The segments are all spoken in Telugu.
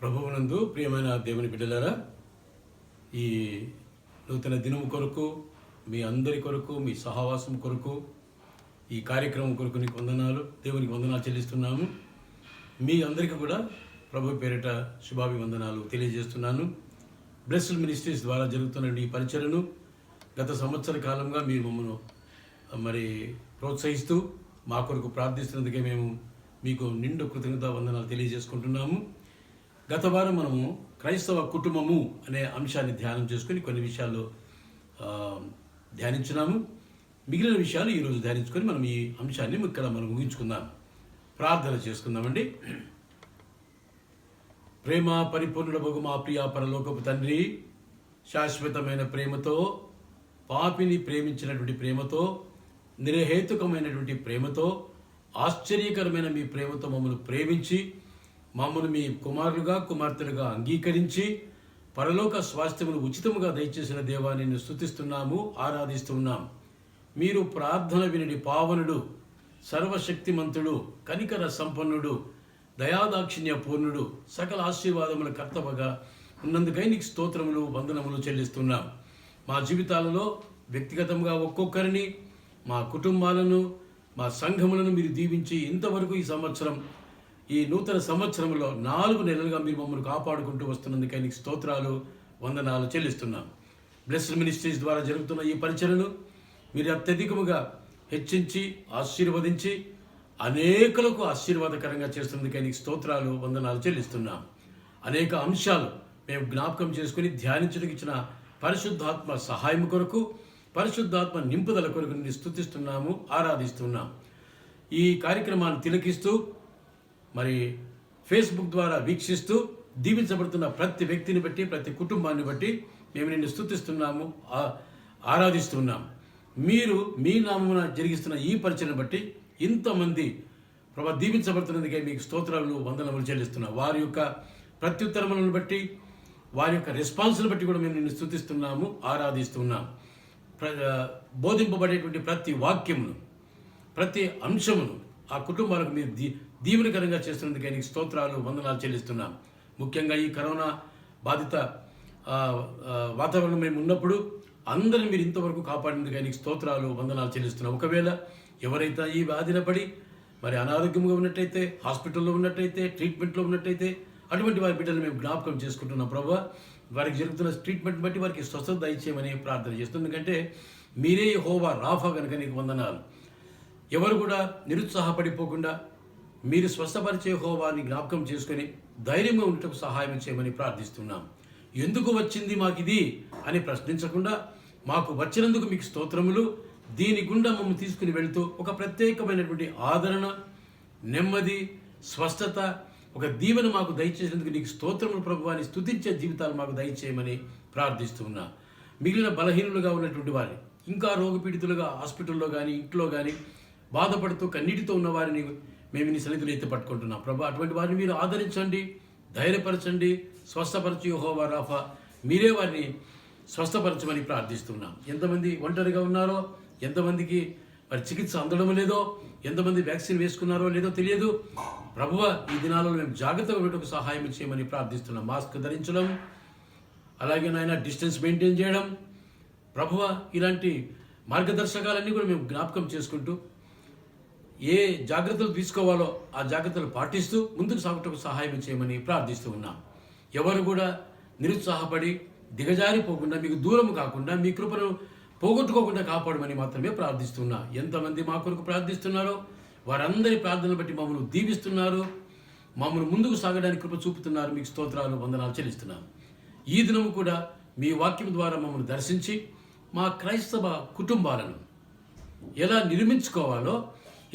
ప్రభువునందు ప్రియమైన దేవుని బిడ్డలారా, ఈ నూతన దినము కొరకు, మీ అందరి కొరకు, మీ సహవాసం కొరకు, ఈ కార్యక్రమం కొరకు నీకు వందనాలు, దేవునికి వందనాలు చెల్లిస్తున్నాము. మీ అందరికీ కూడా ప్రభు పేరిట శుభాభివందనాలు తెలియజేస్తున్నాను. బ్లెస్డ్ మినిస్ట్రీస్ ద్వారా జరుగుతున్న ఈ పరిచయను గత సంవత్సర కాలంగా మీరు మమ్మల్ని ప్రోత్సహిస్తూ మా కొరకు ప్రార్థిస్తున్నందుకే మేము మీకు నిండు కృతజ్ఞతా వందనాలు తెలియజేసుకుంటున్నాము. గత వారం మనము క్రైస్తవ కుటుంబము అనే అంశాన్ని ధ్యానం చేసుకుని కొన్ని విషయాలు ధ్యానించున్నాము. మిగిలిన విషయాలు ఈరోజు ధ్యానించుకొని మనం ఈ అంశాన్ని ఇక్కడ మనం ముగించుకుందాం. ప్రార్థన చేసుకుందామండి. ప్రేమ పరిపూర్ణుడగు మా ప్రియ పరలోకపు తండ్రి, శాశ్వతమైన ప్రేమతో, పాపిని ప్రేమించినటువంటి ప్రేమతో, నిరహేతుకమైనటువంటి ప్రేమతో, ఆశ్చర్యకరమైన మీ ప్రేమతో మమ్మల్ని ప్రేమించి మమ్మల్ని మీ కుమారులుగా కుమార్తెలుగా అంగీకరించి పరలోక స్వాస్థ్యమును ఉచితముగా దయచేసిన దేవాన్ని నిన్ను స్తుతిస్తున్నాము, ఆరాధిస్తున్నాం. మీరు ప్రార్థన వినడి పావనుడు, సర్వశక్తిమంతుడు, కనికర సంపన్నుడు, దయాదాక్షిణ్య పూర్ణుడు, సకల ఆశీర్వాదముల కర్తవగా ఉన్నందుకై నీకు స్తోత్రములు వందనములు చెల్లిస్తున్నాం. మా జీవితాలలో వ్యక్తిగతంగా ఒక్కొక్కరిని, మా కుటుంబాలను, మా సంఘములను మీరు దీవించి ఇంతవరకు ఈ నూతన సంవత్సరంలో 4 నెలలుగా మీరు మమ్మల్ని కాపాడుకుంటూ వస్తున్నందుకై నీకు స్తోత్రాలు వందనాలు చెల్లిస్తున్నాం. బ్లెస్డ్ మినిస్ట్రీస్ ద్వారా జరుగుతున్న ఈ పరిచయను మీరు అత్యధికముగా హెచ్చించి ఆశీర్వదించి అనేకులకు ఆశీర్వాదకరంగా చేస్తున్నందుకై నీకు స్తోత్రాలు వందనాలు చెల్లిస్తున్నాం. అనేక అంశాలు మేము జ్ఞాపకం చేసుకుని ధ్యానించడానికి ఇచ్చిన పరిశుద్ధాత్మ సహాయం కొరకు, పరిశుద్ధాత్మ నింపుదల కొరకు నిన్ను స్తుతిస్తున్నాము, ఆరాధిస్తున్నాం. ఈ కార్యక్రమాన్ని తిలకిస్తూ ఫేస్బుక్ ద్వారా వీక్షిస్తూ దీవించబడుతున్న ప్రతి వ్యక్తిని బట్టి, ప్రతి కుటుంబాన్ని బట్టి మేము నిన్ను స్తుతిస్తున్నాము, ఆరాధిస్తున్నాం. మీరు మీ నామమున జరిగిస్తున్న ఈ పరిచయను బట్టి ఇంతమంది దీవించబడుతున్నందుకే మీకు స్తోత్రాలు వందనములు చెల్లిస్తున్నాం. వారి యొక్క ప్రత్యుత్తరములను బట్టి, వారి యొక్క రెస్పాన్స్ను బట్టి కూడా మేము నిన్ను స్తుతిస్తున్నాము, ఆరాధిస్తున్నాం. బోధింపబడేటువంటి ప్రతి వాక్యమును, ప్రతి అంశమును ఆ కుటుంబాలకు మీరు దీవెనకరంగా చేస్తున్నందుకే నీకు స్తోత్రాలు వందనాలు చెల్లిస్తున్నాం. ముఖ్యంగా ఈ కరోనా బాధిత వాతావరణం మేము ఉన్నప్పుడు అందరిని మీరు ఇంతవరకు కాపాడినందుకే నీకు స్తోత్రాలు వందనాలు చెల్లిస్తున్నాం. ఒకవేళ ఎవరైతే ఈ వ్యాధిన పడి అనారోగ్యంగా ఉన్నట్టయితే, హాస్పిటల్లో ఉన్నట్టయితే, ట్రీట్మెంట్లో ఉన్నట్టయితే అటువంటి వారి బిడ్డలు మేము జ్ఞాపకం చేసుకుంటున్నాం. ప్రభువా, వారికి జరుగుతున్న ట్రీట్మెంట్ బట్టి వారికి స్వస్థత దయచేయమని ప్రార్థన చేస్తుంది. ఎందుకంటే మీరే యెహోవా రాఫా కనుక నీకు వందనాలు. ఎవరు కూడా నిరుత్సాహపడిపోకుండా మీరు స్వస్థపరిచే యెహోవాని జ్ఞాపకం చేసుకొని ధైర్యంగా ఉండటకు సహాయం చేయమని ప్రార్థిస్తున్నాం. ఎందుకు వచ్చింది మాకిది అని ప్రశ్నించకుండా, మాకు వచ్చినందుకు మీకు స్తోత్రములు, దీని గుండా మమ్మల్ని తీసుకుని వెళుతూ ఒక ప్రత్యేకమైనటువంటి ఆదరణ, నెమ్మది, స్వస్థత, ఒక దీవెన మాకు దయచేసేందుకు నీకు స్తోత్రములు ప్రభువాని స్తుతించే జీవితాలు మాకు దయచేయమని ప్రార్థిస్తున్నా. మిగిలిన బలహీనులుగా ఉన్నటువంటి వారిని, ఇంకా రోగపీడితులుగా హాస్పిటల్లో కానీ ఇంట్లో కానీ బాధపడుతూ కన్నీటితో ఉన్న వారిని మేము నీ సన్నిధిలో ఎత్తి పట్టుకుంటున్నాం. ప్రభు, అటువంటి వారిని మీరు ఆదరించండి, ధైర్యపరచండి, స్వస్థపరచు యెహోవా రాఫా, మీరే వారిని స్వస్థపరచమని ప్రార్థిస్తున్నాం. ఎంతమంది ఒంటరిగా ఉన్నారో, ఎంతమందికి చికిత్స అందడం లేదో, ఎంతమంది వ్యాక్సిన్ వేసుకున్నారో లేదో తెలియదు. ప్రభువ, ఈ దినాలలో మేము జాగ్రత్తగా ఉండటకు సహాయం చేయమని ప్రార్థిస్తున్నాం. మాస్క్ ధరించడం, అలాగే నాయన డిస్టెన్స్ మెయింటైన్ చేయడం, ప్రభువ, ఇలాంటి మార్గదర్శకాలన్నీ కూడా మేము జ్ఞాపకం చేసుకుంటూ ఏ జాగ్రత్తలు తీసుకోవాలో ఆ జాగ్రత్తలు పాటిస్తూ ముందుకు సాగుటకు సహాయం చేయమని ప్రార్థిస్తూ ఉన్నాం. ఎవరు కూడా నిరుత్సాహపడి దిగజారిపోకుండా, మీకు దూరం కాకుండా, మీ కృపను పోగొట్టుకోకుండా కాపాడమని మాత్రమే ప్రార్థిస్తున్నా. ఎంతమంది మా కొరకు ప్రార్థిస్తున్నారో వారందరి ప్రార్థనలు బట్టి మమ్మల్ని దీవిస్తున్నారు, మమ్మల్ని ముందుకు సాగడానికి కృప చూపుతున్నారు. మీకు స్తోత్రాలు వందనాలు చెల్లిస్తున్నాం. ఈ దినము కూడా మీ వాక్యం ద్వారా మమ్మల్ని దర్శించి మా క్రైస్తవ కుటుంబాలను ఎలా నిర్మించుకోవాలో,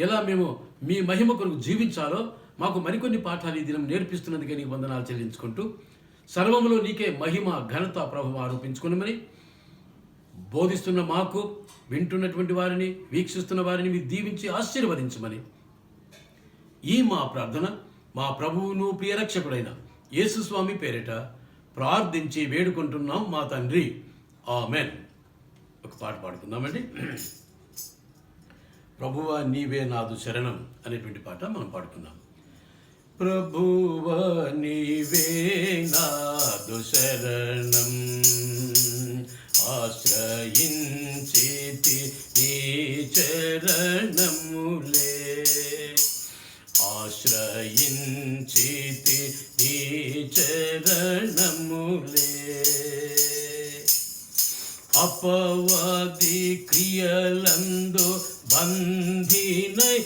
ఎలా మేము మీ మహిమ కొరకు జీవించాలో మాకు మరికొన్ని పాఠాలు ఈ దినం నేర్పిస్తున్నందుకే నీకు వందనాలు చెల్లించుకుంటూ, సర్వములో నీకే మహిమ ఘనత ప్రభావం ఆరోపించుకున్నామని, బోధిస్తున్న మాకు, వింటున్నటువంటి వారిని, వీక్షిస్తున్న వారిని మీరు దీవించి ఆశీర్వదించమని ఈ మా ప్రార్థన మా ప్రభువును ప్రియరక్షకుడైన యేసుస్వామి పేరిట ప్రార్థించి వేడుకుంటున్నాం మా తండ్రి, ఆమెన్. ఒక పాట పాడుకుందామండి. ప్రభువా నీవే నాదు శరణం అనేటువంటి పాట మనం పాడుకుందాం. ప్రభువ నీవే నాదు శరణం, ఆశ్రయించితి నీ చరణములే, ఆశ్రయించితి నీ చరణములే. అపవాది క్రియలందు బంధినై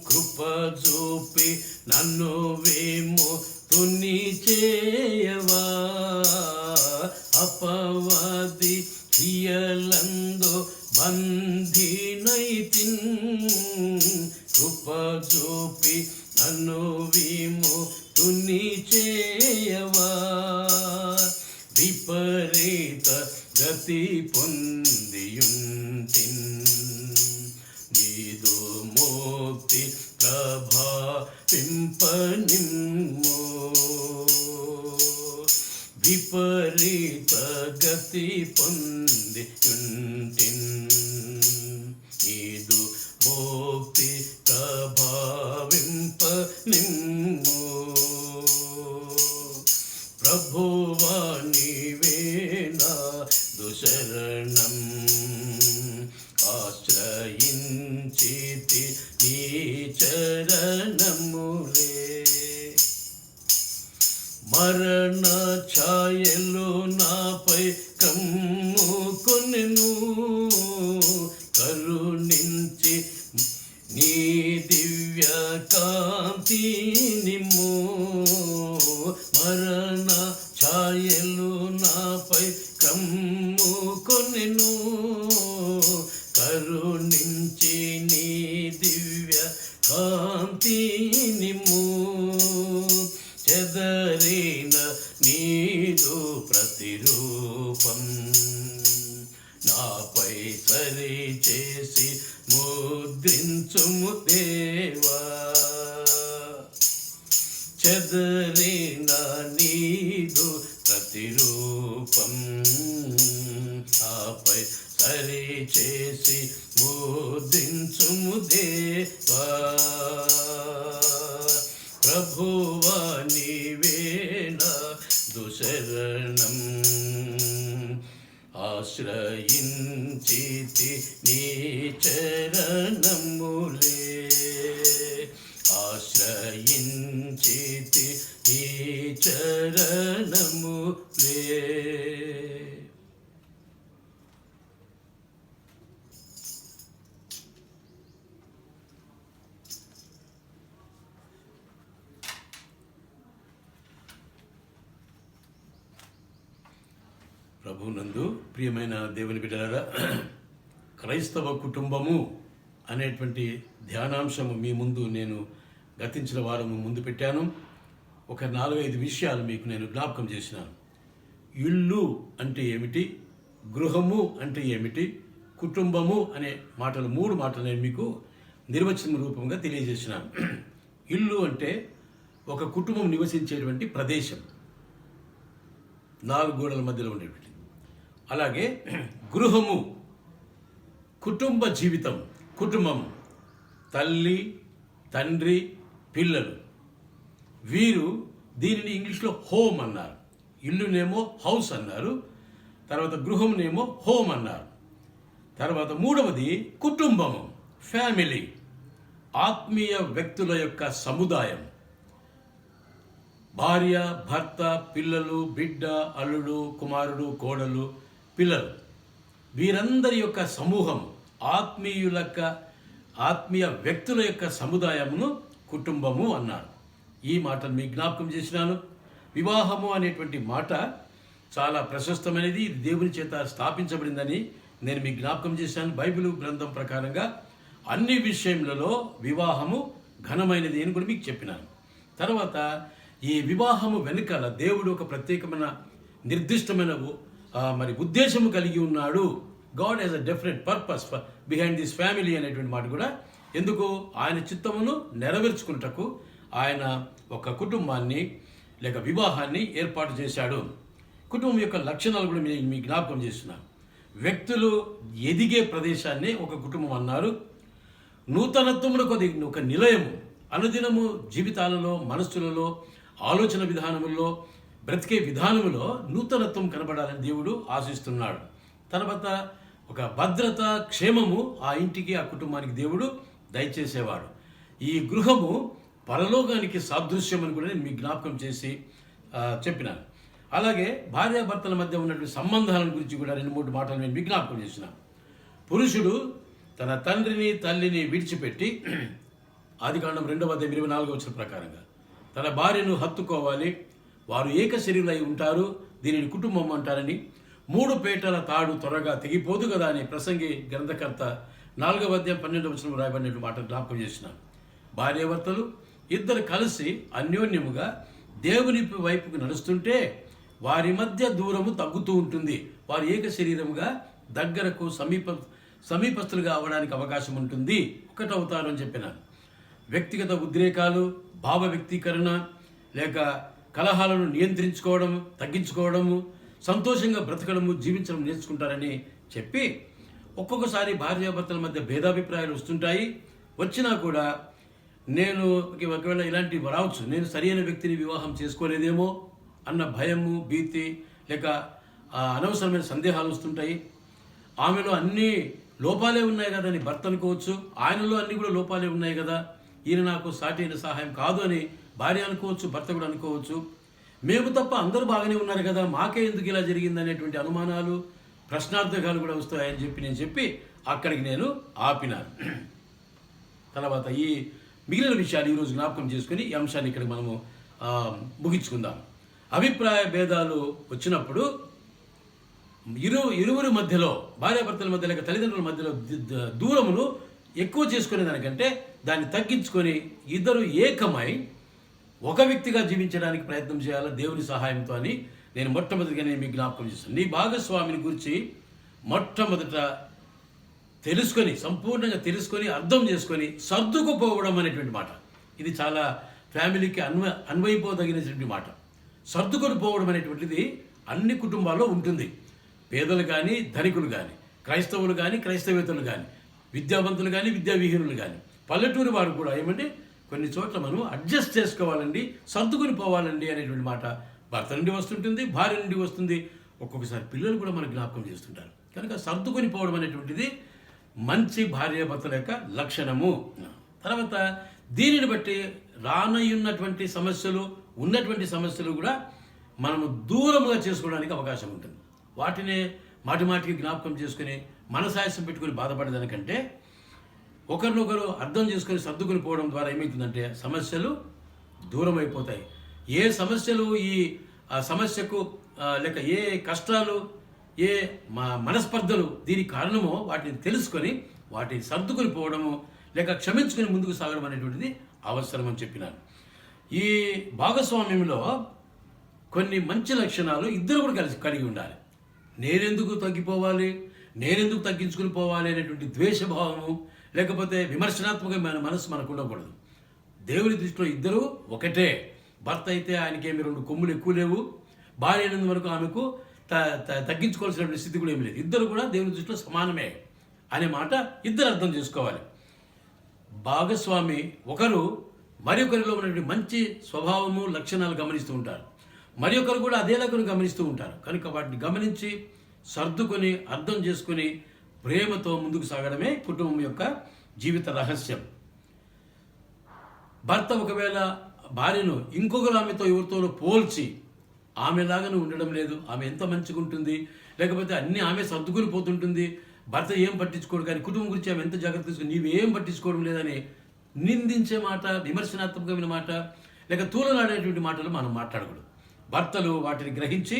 కృప చూపి నన్ను విముక్తుని చేయవా. అపవాది క్రియలందు బంధినై కృప చూపి నన్ను విముక్తుని చేయవా. విపరీత గతి పొందియుంటిన్, నీదు ముక్తి ప్రభావింపనిమ్ము. విపరీత గతి పొందియుంటిన్, నీదు ముక్తి ప్రభావింపనిమ్ము. ప్రభువా నీవే నాదు శరణం, ఆశ్రయించితి నీ చరణములే. మరణ ఛాయలు నాపై కమ్ముకొనెను, కరుణించి నీ దివ్య కాంతి నిమ్ము. మరణ ఛాయలు నాపై కమ్ముకొనెను, కరుణించి నీ దివ్య కాంతి నిమ్ము. చెదరిన నీదు ప్రతిరూపం నాపై సరి చేసి ముద్రించుము దేవా. చెదరిన నీదు ప్రతిరూపం నాపై సరి చేసి ముద్రించుము దేవా. ప్రభువా నీవే నాదు శరణం, ఆశ్రయించితి నీ చరణములే, ఆశ్రయించితి నీ చరణములే. ప్రభునందు ప్రియమైన దేవుని బిడ్డలారా, క్రైస్తవ కుటుంబము అనేటువంటి ధ్యానాంశము మీ ముందు నేను గతించిన వారము ముందు పెట్టాను. ఒక 4-5 విషయాలు మీకు నేను జ్ఞాపకం చేసినాను. ఇల్లు అంటే ఏమిటి, గృహము అంటే ఏమిటి, కుటుంబము అనే మాటలు 3 మాటలు నేను మీకు నిర్వచన రూపంగా తెలియజేసినాను. ఇల్లు అంటే ఒక కుటుంబం నివసించేటువంటి ప్రదేశం, 4 గోడల మధ్యలో ఉండేటువంటి. అలాగే గృహము కుటుంబ జీవితం, కుటుంబం, తల్లి, తండ్రి, పిల్లలు, వీరు దీనిని ఇంగ్లీష్లో హోమ్ అన్నారు. ఇల్లునేమో హౌస్ అన్నారు, తర్వాత గృహంనేమో హోమ్ అన్నారు. తర్వాత 3వది కుటుంబము, ఫ్యామిలీ, ఆత్మీయ వ్యక్తుల యొక్క సముదాయం. భార్య, భర్త, పిల్లలు, బిడ్డ, అల్లుడు, కుమారుడు, కోడలు, పిల్లలు, వీరందరి యొక్క సమూహం, ఆత్మీయ వ్యక్తుల యొక్క సముదాయమును కుటుంబము అన్నారు. ఈ మాటను మీకు జ్ఞాపకం చేసినాను. వివాహము అనేటువంటి మాట చాలా ప్రశస్తమైనది, ఇది దేవుని చేత స్థాపించబడిందని నేను మీకు జ్ఞాపకం చేశాను. బైబిల్ గ్రంథం ప్రకారంగా అన్ని విషయములలో వివాహము ఘనమైనది అని కూడా మీకు చెప్పినాను. తర్వాత ఈ వివాహము వెనుకల దేవుడు ఒక ప్రత్యేకమైన నిర్దిష్టమైన ఉద్దేశము కలిగి ఉన్నాడు. God has a definite purpose behind this family అనేటువంటి మాట కూడా. ఎందుకు? ఆయన చిత్తమును నెరవేర్చుకుంటకు ఆయన ఒక కుటుంబాన్ని లేక వివాహాన్ని ఏర్పాటు చేశాడు. కుటుంబం యొక్క లక్షణాలు కూడా మీ జ్ఞాపకం చేస్తున్నాను. వ్యక్తులు ఎదిగే ప్రదేశాన్ని ఒక కుటుంబం అన్నారు. నూతనత్వమునకు ఒక నిలయము, అనుదినము జీవితాలలో, మనస్సులలో, ఆలోచన విధానముల్లో, బ్రతికే విధానములో నూతనత్వం కనబడాలని దేవుడు ఆశిస్తున్నాడు. తర్వాత ఒక భద్రత, క్షేమము ఆ ఇంటికి, ఆ కుటుంబానికి దేవుడు దయచేసేవాడు. ఈ గృహము పరలోకానికి సాదృశ్యం అని కూడా నేను మీకు జ్ఞాపకం చేసి చెప్పినాను. అలాగే భార్యాభర్తల మధ్య ఉన్నటువంటి సంబంధాల గురించి కూడా 2-3 మాటలు నేను మీకు జ్ఞాపకం చేసినాను. పురుషుడు తన తండ్రిని, తల్లిని విడిచిపెట్టి ఆదికాండం 2:24 ప్రకారంగా తన భార్యను హత్తుకోవాలి, వారు ఏక శరీరులై ఉంటారు, దీనిని కుటుంబం అంటారని, 3 పేటల తాడు త్వరగా తెగిపోదు కదా అని ప్రసంగి గ్రంథకర్త 4:12 రాయబడిన మాట జ్ఞాపకం చేసినాను. భార్యాభర్తలు ఇద్దరు కలిసి అన్యోన్యముగా దేవుని వైపుకు నడుస్తుంటే వారి మధ్య దూరము తగ్గుతూ ఉంటుంది. వారు ఏక శరీరముగా దగ్గరకు సమీపస్తులుగా అవ్వడానికి అవకాశం ఉంటుంది, ఒకటవుతారు అని చెప్పినాను. వ్యక్తిగత ఉద్రేకాలు, భావ వ్యక్తీకరణ లేక కలహాలను నియంత్రించుకోవడం, తగ్గించుకోవడము, సంతోషంగా బ్రతకడము, జీవించడం నేర్చుకుంటారని చెప్పి ఒక్కొక్కసారి భార్యాభర్తల మధ్య భేదాభిప్రాయాలు వస్తుంటాయి. వచ్చినా కూడా నేను ఒకవేళ ఇలాంటివి రావచ్చు, నేను సరైన వ్యక్తిని వివాహం చేసుకోలేదేమో అన్న భయము, భీతి లేక అనవసరమైన సందేహాలు వస్తుంటాయి. ఆమెలో అన్ని లోపాలే ఉన్నాయి కదా అని భర్త అనుకోవచ్చు, ఆయనలో అన్ని కూడా లోపాలే ఉన్నాయి కదా, ఈయన నాకు సాటైన సహాయం కాదు అని భార్య అనుకోవచ్చు, భర్త కూడా అనుకోవచ్చు. మేము తప్ప అందరూ బాగానే ఉన్నారు కదా, మాకే ఎందుకు ఇలా జరిగింది అనేటువంటి అనుమానాలు, ప్రశ్నార్థకాలు కూడా వస్తాయని చెప్పి అక్కడికి నేను ఆపినాను. తర్వాత ఈ మిగిలిన విషయాలు ఈరోజు జ్ఞాపకం చేసుకుని ఈ అంశాన్ని ఇక్కడ మనము ముగించుకుందాం. అభిప్రాయ భేదాలు వచ్చినప్పుడు ఇరువురి మధ్యలో, భార్యాభర్తల మధ్య లేక తల్లిదండ్రుల మధ్యలో దూరమును ఎక్కువ చేసుకునే దానికంటే దాన్ని తగ్గించుకొని ఇద్దరు ఏకమై ఒక వ్యక్తిగా జీవించడానికి ప్రయత్నం చేయాలి దేవుని సహాయంతో అని నేను మొట్టమొదటిగా మీకు జ్ఞాపకం చేస్తాను. నీ భాగస్వామిని గురించి మొట్టమొదట తెలుసుకొని, సంపూర్ణంగా తెలుసుకొని, అర్థం చేసుకొని సర్దుకుపోవడం అనేటువంటి మాట, ఇది చాలా ఫ్యామిలీకి అన్వయిపోదగినటువంటి మాట. సర్దుకొని పోవడం అనేటువంటిది అన్ని కుటుంబాల్లో ఉంటుంది. పేదలు కానీ, ధనికులు కానీ, క్రైస్తవులు కానీ, క్రైస్తవేతలు కానీ, విద్యావంతులు కానీ, విద్యావిహీనులు కానీ, పల్లెటూరు వారు కూడా ఏమంటే కొన్ని చోట్ల మనం అడ్జస్ట్ చేసుకోవాలండి, సర్దుకొని పోవాలండి అనేటువంటి మాట భర్త నుండి వస్తుంటుంది, భార్య నుండి వస్తుంది, ఒక్కొక్కసారి పిల్లలు కూడా మనకు జ్ఞాపకం చేస్తుంటారు. కనుక సర్దుకొని పోవడం అనేటువంటిది మంచి భార్యాభర్తల యొక్క లక్షణము. తర్వాత దీనిని బట్టి రానయ్యున్నటువంటి సమస్యలు, ఉన్నటువంటి సమస్యలు కూడా మనము దూరముగా చేసుకోవడానికి అవకాశం ఉంటుంది. వాటినే మాటికి జ్ఞాపకం చేసుకుని మనసాయసం పెట్టుకుని బాధపడేదానికంటే ఒకరినొకరు అర్థం చేసుకుని సర్దుకుని పోవడం ద్వారా ఏమవుతుందంటే సమస్యలు దూరం అయిపోతాయి. ఏ సమస్యలు ఈ సమస్యకు లేక ఏ కష్టాలు, ఏ మనస్పర్ధలు దీనికి కారణమో వాటిని తెలుసుకొని వాటిని సర్దుకొని పోవడము లేక క్షమించుకొని ముందుకు సాగడం అనేటువంటిది అవసరం అని చెప్పినాను. ఈ భాగస్వామ్యంలో కొన్ని మంచి లక్షణాలు ఇద్దరు కూడా కలిగి ఉండాలి. నేనెందుకు తగ్గిపోవాలి, నేనెందుకు తగ్గించుకుని పోవాలి అనేటువంటి ద్వేషభావము లేకపోతే విమర్శనాత్మకమైన మనసు మనకు ఉండకూడదు. దేవుని దృష్టిలో ఇద్దరు ఒకటే. భర్త అయితే ఆయనకేమి 2 కొమ్ములు ఎక్కువ లేవు, భార్య అయినందు వరకు ఆమెకు తగ్గించుకోవాల్సినటువంటి స్థితి కూడా ఏమి లేదు. ఇద్దరు కూడా దేవుని దృష్టిలో సమానమే అనే మాట ఇద్దరు అర్థం చేసుకోవాలి. భాగస్వామి ఒకరు మరి ఒకరిలో ఉన్నటువంటి మంచి స్వభావము, లక్షణాలు గమనిస్తూ ఉంటారు, మరి ఒకరు కూడా అదేలాగా గమనిస్తూ ఉంటారు. కనుక వాటిని గమనించి సర్దుకొని అర్థం చేసుకుని ప్రేమతో ముందుకు సాగడమే కుటుంబం యొక్క జీవిత రహస్యం. భర్త ఒకవేళ భార్యను ఇంకొకరు ఆమెతో ఎవరితోనో పోల్చి ఆమెలాగానే ఉండడం లేదు, ఆమె ఎంత మంచిగా ఉంటుంది, లేకపోతే అన్నీ ఆమె సర్దుకుని పోతుంటుంది, భర్త ఏం పట్టించుకోడు, కానీ కుటుంబం గురించి ఆమె ఎంత జాగ్రత్త తీసుకుని నీవేం పట్టించుకోవడం లేదని నిందించే మాట, విమర్శనాత్మకమైన మాట లేక తూలనాడేటువంటి మాటలు మనం మాట్లాడకూడదు. భర్తలు వాటిని గ్రహించి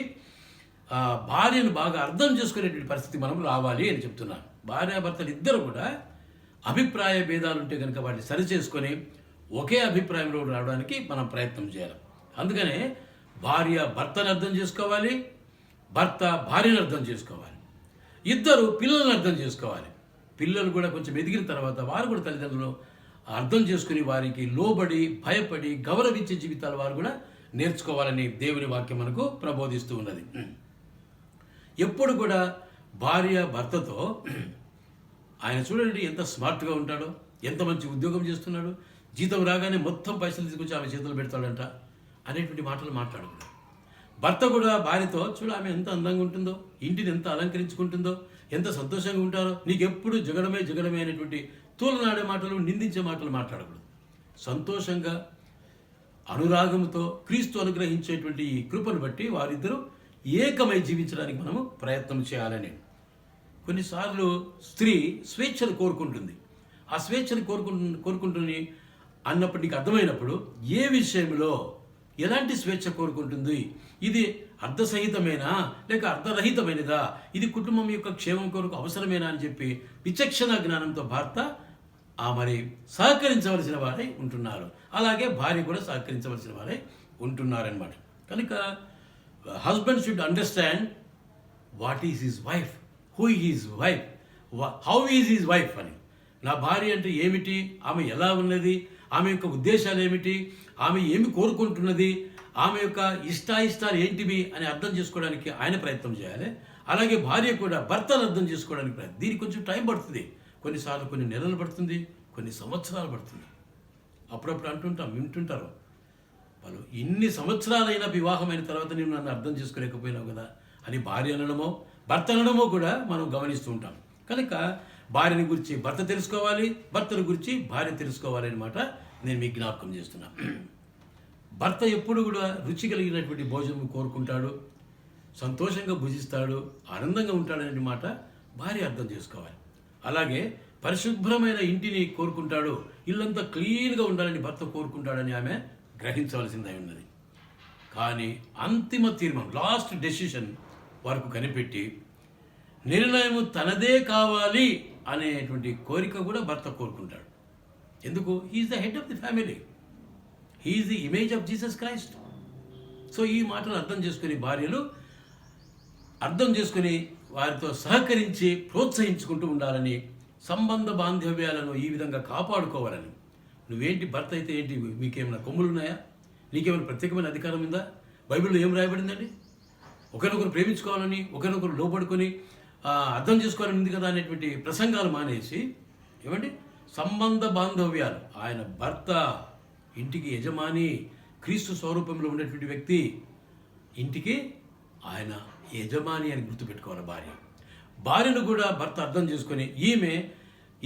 భార్యను బాగా అర్థం చేసుకునేటువంటి పరిస్థితి మనం రావాలి అని చెప్తున్నాను. భార్యాభర్తలు ఇద్దరు కూడా అభిప్రాయ భేదాలు ఉంటే కనుక వాటిని సరిచేసుకొని ఒకే అభిప్రాయంలో రావడానికి మనం ప్రయత్నం చేయాలి. అందుకనే భార్య భర్తను అర్థం చేసుకోవాలి, భర్త భార్యను అర్థం చేసుకోవాలి, ఇద్దరు పిల్లలను అర్థం చేసుకోవాలి. పిల్లలు కూడా కొంచెం ఎదిగిన తర్వాత వారు కూడా తల్లిదండ్రులు అర్థం చేసుకుని వారికి లోబడి, భయపడి, గౌరవించే జీవితాలు వారు కూడా నేర్చుకోవాలని దేవుని వాక్యం మనకు ప్రబోధిస్తూ ఉన్నది. ఎప్పుడు కూడా భార్య భర్తతో ఆయన చూడండి ఎంత స్మార్ట్గా ఉంటాడో, ఎంత మంచి ఉద్యోగం చేస్తున్నాడు, జీతం రాగానే మొత్తం పైసలు తీసుకొచ్చి ఆమె చేతులు పెడతాడంట అనేటువంటి మాటలు మాట్లాడకూడదు. భర్త కూడా భార్యతో చూడు ఆమె ఎంత అందంగా ఉంటుందో, ఇంటిని ఎంత అలంకరించుకుంటుందో, ఎంత సంతోషంగా ఉంటారో, నీకెప్పుడు జగడమే జగడమే అనేటువంటి తూలనాడే మాటలు, నిందించే మాటలు మాట్లాడకూడదు. సంతోషంగా అనురాగంతో క్రీస్తు అనుగ్రహించేటువంటి ఈ కృపను బట్టి వారిద్దరూ ఏకమై జీవించడానికి మనము ప్రయత్నం చేయాలని. కొన్నిసార్లు స్త్రీ స్వేచ్ఛను కోరుకుంటుంది. ఆ స్వేచ్ఛను కోరుకుంటుంది అన్నప్పుడు నీకు అర్థమైనప్పుడు ఏ విషయంలో ఎలాంటి స్వేచ్ఛ కోరుకుంటుంది, ఇది అర్ధసహితమేనా లేక అర్ధరహితమైనదా, ఇది కుటుంబం యొక్క క్షేమం కొరకు అవసరమేనా అని చెప్పి విచక్షణ జ్ఞానంతో భర్త మరి సహకరించవలసిన వారై ఉంటున్నారు. అలాగే భార్య కూడా సహకరించవలసిన వారై ఉంటున్నారనమాట. కనుక husband should understand what is his wife, who is wife, how is his wife అని. నా భార్య అంటే ఏమిటి, ఆమె ఎలా ఉన్నది, ఆమె యొక్క ఉద్దేశాలు ఏమిటి, ఆమె ఏమి కోరుకుంటున్నది, ఆమె యొక్క ఇష్టాయిష్టాలు ఏంటివి అని అర్థం చేసుకోవడానికి ఆయన ప్రయత్నం చేయాలి. అలాగే భార్య కూడా భర్తను అర్థం చేసుకోవడానికి ప్రయత్నం. దీనికి కొంచెం టైం పడుతుంది. కొన్నిసార్లు కొన్ని నెలలు పడుతుంది, కొన్ని సంవత్సరాలు పడుతుంది. అప్పుడప్పుడు వింటుంటారు వాళ్ళు, ఇన్ని సంవత్సరాలైనా వివాహమైన తర్వాత నేను నన్ను అర్థం చేసుకోలేకపోయినావు కదా అని భార్య అనడమో భర్త అనడమో కూడా మనం గమనిస్తూ ఉంటాం. కనుక భార్యని గురించి భర్త తెలుసుకోవాలి, భర్తను గురించి భార్య తెలుసుకోవాలి అన్నమాట నేను మీకు జ్ఞాపకం చేస్తున్నా. భర్త ఎప్పుడు కూడా రుచి కలిగినటువంటి భోజనం కోరుకుంటాడు, సంతోషంగా భుజిస్తాడు, ఆనందంగా ఉంటాడనే మాట భార్య అర్థం చేసుకోవాలి. అలాగే పరిశుభ్రమైన ఇంటిని కోరుకుంటాడు, ఇల్లంతా క్లీన్గా ఉండాలని భర్త కోరుకుంటాడని ఆమె గ్రహించవలసిందై ఉన్నది. కానీ అంతిమ తీర్మానం, లాస్ట్ డెసిషన్ వరకు కనిపెట్టి నిర్ణయం తనదే కావాలి అనేటువంటి కోరిక కూడా భర్త కోరుకుంటాడు. ఎందుకు? He's the head of the family, he's the image of Jesus Christ. So ఈ మాటలు అర్థం చేసుకుని భార్యలు అర్థం చేసుకుని వారితో సహకరించి ప్రోత్సహించుకుంటూ ఉండాలని, సంబంధ బాంధవ్యాలను ఈ విధంగా కాపాడుకోవాలని. నువ్వేంటి భర్త అయితే ఏంటి, మీకేమైనా కొమ్ములు ఉన్నాయా, నీకేమైనా ప్రత్యేకమైన అధికారం ఉందా? బైబిల్లో ఏం రాయబడిందండి? ఒకరినొకరు ప్రేమించుకోవాలని, ఒకరినొకరు లోబడుకొని అర్థం చేసుకోవాలని ఉంది కదా అనేటువంటి ప్రసంగాలు మానేసి ఏమండి సంబంధ బాంధవ్యాలు, ఆయన భర్త, ఇంటికి యజమాని, క్రీస్తు స్వరూపంలో ఉండేటువంటి వ్యక్తి, ఇంటికి ఆయన యజమాని అని గుర్తుపెట్టుకోవాలి భార్య. భార్యను కూడా భర్త అర్థం చేసుకొని ఈమె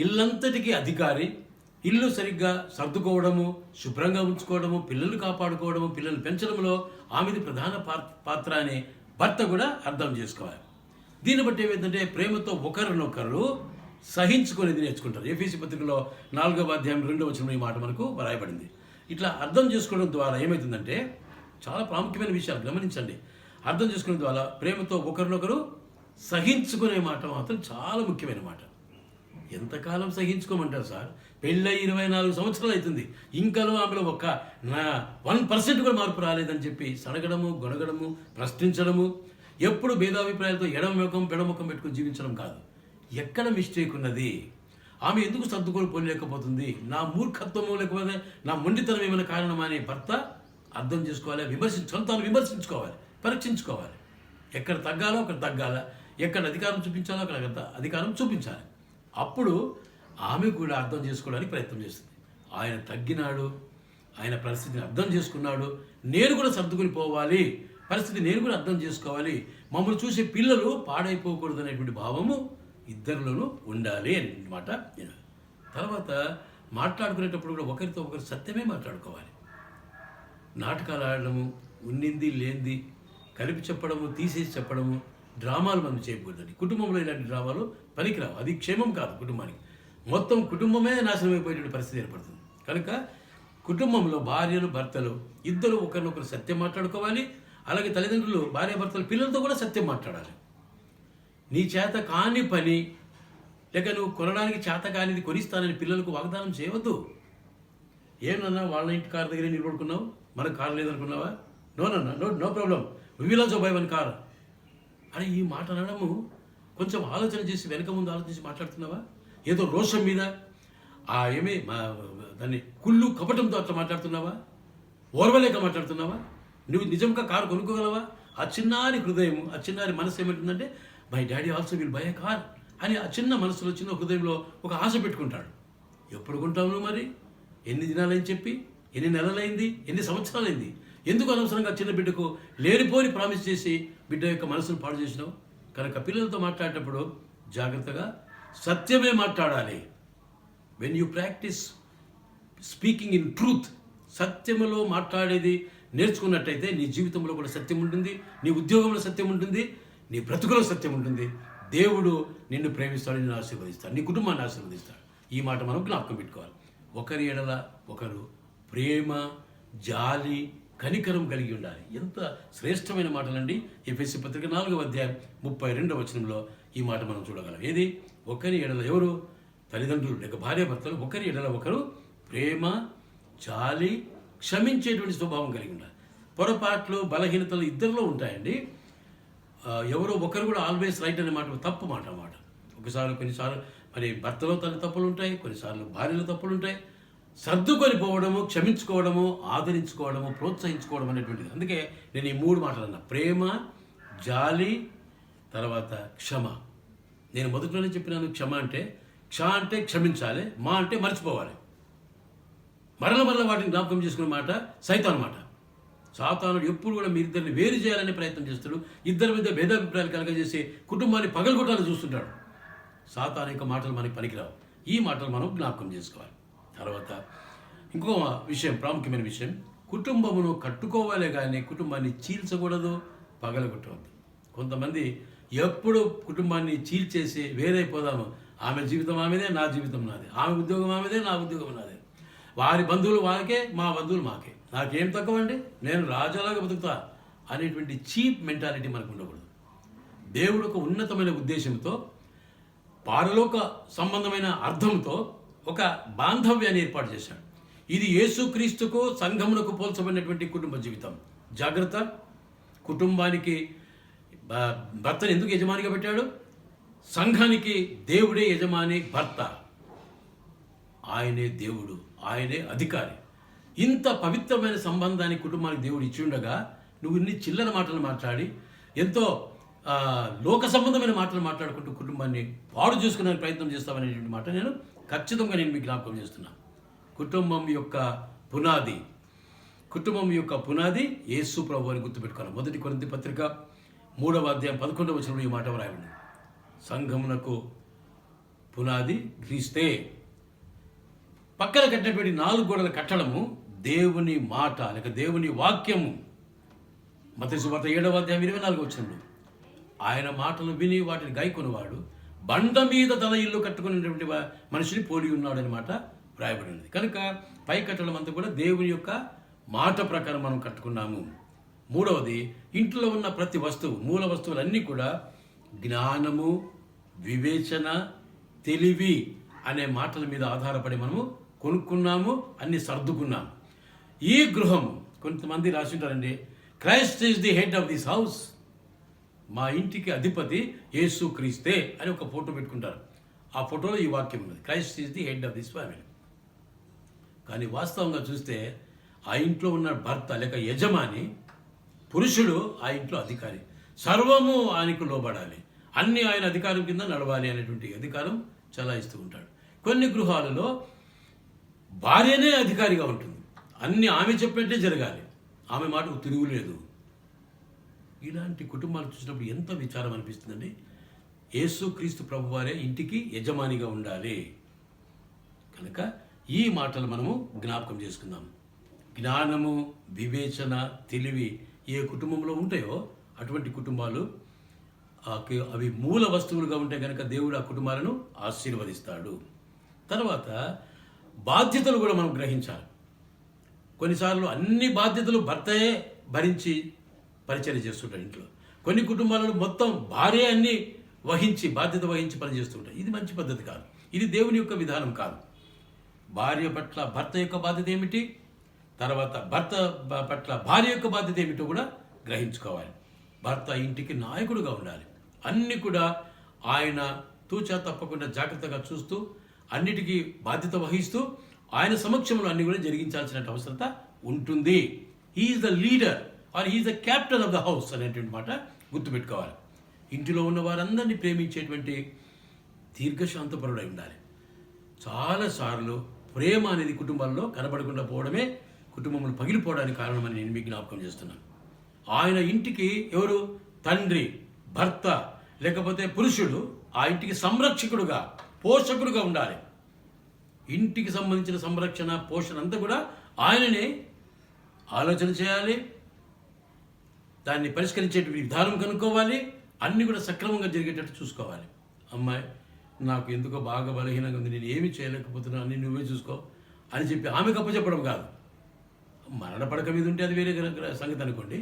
ఇల్లంతటికీ అధికారి, ఇల్లు సరిగ్గా సర్దుకోవడము, శుభ్రంగా ఉంచుకోవడము, పిల్లలు కాపాడుకోవడము, పిల్లలు పెంచడంలో ఆమెది ప్రధాన పాత్ర అని భర్త కూడా అర్థం చేసుకోవాలి. దీన్ని బట్టి ఏమైందంటే ప్రేమతో ఒకరినొకరు సహించుకునేది నేర్చుకుంటారు. ఎఫెసీ పత్రికలో 4వ అధ్యాయం 2వ వచనంలో ఈ మాట మనకు రాయబడింది. ఇట్లా అర్థం చేసుకోవడం ద్వారా ఏమవుతుందంటే చాలా ప్రాముఖ్యమైన విషయాలు గమనించండి. అర్థం చేసుకోవడం ద్వారా ప్రేమతో ఒకరినొకరు సహించుకునే మాట మాత్రం చాలా ముఖ్యమైన మాట. ఎంతకాలం సహించుకోమంటారు సార్? పెళ్ళై 24 సంవత్సరాలు అవుతుంది, ఇంకలో ఆమెలో 1% కూడా మార్పు రాలేదని చెప్పి సడగడము, గొనగడము, ప్రశ్నించడము, ఎప్పుడు భేదాభిప్రాయాలతో ఎడముఖం పెడముఖం పెట్టుకుని జీవించడం కాదు. ఎక్కడ మిస్టేక్ ఉన్నది, ఆమె ఎందుకు సర్దుకొని పోలేకపోతుంది, నా మూర్ఖత్వము లేకపోతే నా మొండితనం ఏమైనా కారణమా అని భర్త అర్థం చేసుకోవాలి, సొంతాన్ని విమర్శించుకోవాలి, పరీక్షించుకోవాలి. ఎక్కడ తగ్గాలో అక్కడ తగ్గాల, ఎక్కడ అధికారం చూపించాలో అక్కడ అధికారం చూపించాలి. అప్పుడు ఆమె కూడా అర్థం చేసుకోవడానికి ప్రయత్నం చేస్తుంది. ఆయన తగ్గినాడు, ఆయన పరిస్థితిని అర్థం చేసుకున్నాడు, నేను కూడా సర్దుకుని పోవాలి, పరిస్థితి నేను కూడా అర్థం చేసుకోవాలి, మమ్మల్ని చూసే పిల్లలు పాడైపోకూడదు అనేటువంటి భావము ఇద్దరిలోనూ ఉండాలి అనేటువంటి మాట. తర్వాత మాట్లాడుకునేటప్పుడు కూడా ఒకరితో ఒకరు సత్యమే మాట్లాడుకోవాలి. నాటకాలు ఆడడము, ఉన్నింది లేనిది కలిపి చెప్పడము, తీసేసి చెప్పడము, డ్రామాలు మనం చేయకూడదండి. కుటుంబంలో ఇలాంటి డ్రామాలు పనికిరావు, అది క్షేమం కాదు కుటుంబానికి. మొత్తం కుటుంబమే నాశనం అయిపోయేటువంటి పరిస్థితి ఏర్పడుతుంది. కనుక కుటుంబంలో భార్యలు భర్తలు ఇద్దరు ఒకరినొకరు సత్యం మాట్లాడుకోవాలి. అలాగే తల్లిదండ్రులు భార్యాభర్తలు పిల్లలతో కూడా సత్యం మాట్లాడాలి. నీ చేత కాని పని లేక నువ్వు కొనడానికి చేత కానిది కొనిస్తానని పిల్లలకు వాగ్దానం చేయవద్దు. ఏమన్నా వాళ్ళ ఇంటి కారు దగ్గరే నిలబడుకున్నావు, మనకు కారు లేదనుకున్నావా? No problem, we will also buy one car అని ఈ మాట అనడము కొంచెం ఆలోచన చేసి వెనక ముందు ఆలోచించి మాట్లాడుతున్నావా? ఏదో రోషం మీద దాన్ని కుళ్ళు కపటంతో అట్లా మాట్లాడుతున్నావా? ఓర్వలేక మాట్లాడుతున్నావా? నువ్వు నిజంగా కారు కొనుక్కోగలవా? ఆ చిన్నారి హృదయం, ఆ చిన్నారి మనసు ఏమంటుందంటే my daddy also will buy A car అని ఆ చిన్న మనసులో, చిన్న హృదయంలో ఒక ఆశ పెట్టుకుంటాడు. ఎప్పుడు కొంటావు నువ్వు మరి? ఎన్ని దినాలని చెప్పి, ఎన్ని నెలలైంది, ఎన్ని సంవత్సరాలైంది? ఎందుకు అనవసరంగా చిన్న బిడ్డకు లేనిపోని ప్రామిస్ చేసి బిడ్డ యొక్క మనసును పాడు చేసినావు? కనుక పిల్లలతో మాట్లాడేటప్పుడు జాగ్రత్తగా సత్యమే మాట్లాడాలి. When you practise speaking in truth, సత్యములో మాట్లాడేది నేర్చుకున్నట్టయితే నీ జీవితంలో కూడా సత్యం ఉంటుంది, నీ ఉద్యోగంలో సత్యం ఉంటుంది, నీ బ్రతుకులో సత్యం ఉంటుంది. దేవుడు నిన్ను ప్రేమిస్తాడు, నిన్ను ఆశీర్వదిస్తాడు, నీ కుటుంబాన్ని ఆశీర్వదిస్తాడు. ఈ మాట మనం జ్ఞాపకం పెట్టుకోవాలి. ఒకరి ఎడల ఒకరు ప్రేమ, జాలి, కనికరం కలిగి ఉండాలి. ఎంత శ్రేష్టమైన మాటలండి. ఎఫెసీ పత్రిక 4వ అధ్యాయం 32వ వచనంలో ఈ మాట మనం చూడగలం. ఏది? ఒకరి ఎడల, ఎవరు? తల్లిదండ్రులు లేక భార్యాభర్తలు ఒకరి ఎడల ఒకరు ప్రేమ, జాలి, క్షమించేటువంటి స్వభావం కలిగి ఉండాలి. పొరపాట్లు, బలహీనతలు ఇద్దరిలో ఉంటాయండి. ఎవరో ఒకరు కూడా ఆల్వేస్ రైట్ అనే మాట తప్పు మాట అన్నమాట. కొన్నిసార్లు మరి భర్తలో తప్పులు ఉంటాయి, కొన్నిసార్లు భార్యలో తప్పులు ఉంటాయి. సర్దుకొని పోవడము, క్షమించుకోవడము, ఆదరించుకోవడము, ప్రోత్సహించుకోవడం అనేటువంటిది. అందుకే నేను ఈ 3 మాటలు అన్నా: ప్రేమ, జాలి, తర్వాత క్షమ. నేను మొదట్లోనే చెప్పినాను, క్షమ అంటే క్షమించాలి, మా అంటే మర్చిపోవాలి. మరల వాటిని జ్ఞాపకం చేసుకునే మాట సైతాను మాట. సాతానుడు ఎప్పుడు కూడా మీరిద్దరిని వేరు చేయాలనే ప్రయత్నం చేస్తాడు. ఇద్దరి మీద భేదాభిప్రాయాలు కలగజేసి కుటుంబాన్ని పగలగొట్టాలని చూస్తుంటాడు. సాతాను యొక్క మాటలు మనకి పనికిరావు. ఈ మాటలు మనం జ్ఞాపకం చేసుకోవాలి. తర్వాత ఇంకో విషయం, ప్రాముఖ్యమైన విషయం, కుటుంబమును కట్టుకోవాలే కానీ కుటుంబాన్ని చీల్చకూడదు, పగలగొట్టవద్దు. కొంతమంది ఎప్పుడు కుటుంబాన్ని చీల్చేసి వేరైపోదాము, ఆమె జీవితం ఆమెదే, నా జీవితం నాదే, ఆమె ఉద్యోగం ఆమెదే, నా ఉద్యోగం నాదే, వారి బంధువులు వాళ్ళకే, మా బంధువులు మాకే, నాకేం తక్కువ అండి, నేను రాజాలాగా బతుకుతా అనేటువంటి చీప్ మెంటాలిటీ మనకు ఉండకూడదు. దేవుడు ఒక ఉన్నతమైన ఉద్దేశంతో, పారలోక సంబంధమైన అర్థంతో ఒక బాంధవ్యాన్ని ఏర్పాటు చేశాడు. ఇది యేసుక్రీస్తుకు, సంఘమునకు పోల్చబడినటువంటి కుటుంబ జీవితం. జాగ్రత్త. కుటుంబానికి భర్తను ఎందుకు యజమానిగా పెట్టాడు? సంఘానికి దేవుడే యజమాని, భర్త. ఆయనే దేవుడు, ఆయనే అధికారి. ఇంత పవిత్రమైన సంబంధాన్ని కుటుంబానికి దేవుడు ఇచ్చి ఉండగా నువ్వు ఇన్ని చిల్లర మాటలు మాట్లాడి, ఎంతో లోక సంబంధమైన మాటలు మాట్లాడుకుంటూ కుటుంబాన్ని పాడు చేసుకునే ప్రయత్నం చేస్తామనేటువంటి మాట ఖచ్చితంగా నేను మీకు జ్ఞాపకం చేస్తున్నాను. కుటుంబం యొక్క పునాది యేసు ప్రభువు అని గుర్తుపెట్టుకోవాలి. 1 కొరింథీ పత్రిక 3వ అధ్యాయం 11వ వచనంలో ఈ మాట వ్రాయబడింది. సంఘమునకు పునాది క్రీస్తే. పక్కన కట్టినటువంటి 4 గోడల కట్టడము దేవుని మాట లేక దేవుని వాక్యము. మత్తయి సువార్త 7వ అధ్యాయం 24వ వచనంలో ఆయన మాటలు విని వాటిని గాయకొనివాడు బండ మీద తన ఇల్లు కట్టుకునేటువంటి మనిషిని పోలి ఉన్నాడని మాట వ్రాయబడింది. కనుక పై కట్టడం అంతా కూడా దేవుని యొక్క మాట ప్రకారం మనం కట్టుకున్నాము. 3వది, ఇంట్లో ఉన్న ప్రతి వస్తువు, మూల వస్తువులన్నీ కూడా జ్ఞానము, వివేచన, తెలివి అనే మాటల మీద ఆధారపడి మనము కొనుక్కున్నాము, అన్ని సర్దుకున్నాము. ఈ గృహం, కొంతమంది రాసి ఉంటారండి, Christ is the head of this house. మా ఇంటికి అధిపతి యేసు క్రీస్తే అని ఒక ఫోటో పెట్టుకుంటారు. ఆ ఫోటోలో ఈ వాక్యం ఉన్నది, Christ is the head of this family. కానీ వాస్తవంగా చూస్తే ఆ ఇంట్లో ఉన్న భర్త లేక యజమాని, పురుషుడు ఆ ఇంట్లో అధికారి. సర్వము ఆయనకు లోబడాలి, అన్ని ఆయన అధికారం కింద నడవాలి అనేటువంటి అధికారం చలాయిస్తూ ఉంటాడు. కొన్ని గృహాలలో భార్యనే అధికారిగా ఉంటుంది, అన్ని ఆమె చెప్పినట్టే జరగాలి, ఆమె మాటకు తిరుగులేదు. ఇలాంటి కుటుంబాలు చూసినప్పుడు ఎంత విచారం అనిపిస్తుందండి. యేసుక్రీస్తు ప్రభువారే ఇంటికి యజమానిగా ఉండాలి. కనుక ఈ మాటలు మనము జ్ఞాపకం చేసుకుందాం. జ్ఞానము, వివేచన, తెలివి ఏ కుటుంబంలో ఉంటాయో అటువంటి కుటుంబాలు అవి మూల వస్తువులుగా ఉంటే కనుక దేవుడు ఆ కుటుంబాలను ఆశీర్వదిస్తాడు. తర్వాత బాధ్యతలు కూడా మనం గ్రహించాలి. కొన్నిసార్లు అన్ని బాధ్యతలు భర్తయే భరించి పరిచర్య చేస్తుంటాడు ఇంట్లో. కొన్ని కుటుంబాలలో మొత్తం భార్య అన్ని బాధ్యత వహించి పనిచేస్తుంటాయి. ఇది మంచి పద్ధతి కాదు, ఇది దేవుని యొక్క విధానం కాదు. భార్య పట్ల భర్త యొక్క బాధ్యత ఏమిటి, తర్వాత భర్త పట్ల భార్య యొక్క బాధ్యత ఏమిటో కూడా గ్రహించుకోవాలి. భర్త ఇంటికి నాయకుడుగా ఉండాలి, అన్ని కూడా ఆయన తూచా తప్పకుండా జాగ్రత్తగా చూస్తూ అన్నిటికీ బాధ్యత వహిస్తూ ఆయన సమక్షంలో అన్ని కూడా జరిగించాల్సిన అవసరత ఉంటుంది. He's the leader or he's the captain of the house అనేటువంటి మాట గుర్తుపెట్టుకోవాలి. ఇంటిలో ఉన్న వారందరినీ ప్రేమించేటువంటి దీర్ఘశాంతపరుడై ఉండాలి. చాలాసార్లు ప్రేమ అనేది కుటుంబాల్లో కనబడకుండా పోవడమే కుటుంబములు పగిలిపోవడానికి కారణమని నేను మీకు జ్ఞాపకం చేస్తున్నాను. ఆయన ఇంటికి ఎవరు? తండ్రి, భర్త, లేకపోతే పురుషుడు ఆ ఇంటికి సంరక్షకుడుగా, పోషకుడుగా ఉండాలి. ఇంటికి సంబంధించిన సంరక్షణ, పోషణ అంతా కూడా ఆయననే ఆలోచన చేయాలి. దాన్ని పరిష్కరించే విధానం కనుక్కోవాలి. అన్నీ కూడా సక్రమంగా జరిగేటట్టు చూసుకోవాలి. అమ్మాయి, నాకు ఎందుకో బాగా బలహీనంగా ఉంది, నేను ఏమీ చేయలేకపోతున్నాను, అన్నీ నువ్వే చూసుకో అని చెప్పి ఆమెకు అప్పచెప్పడం కాదు. మరణ పడక మీద ఉంటే అది వేరే సంగతి అనుకోండి.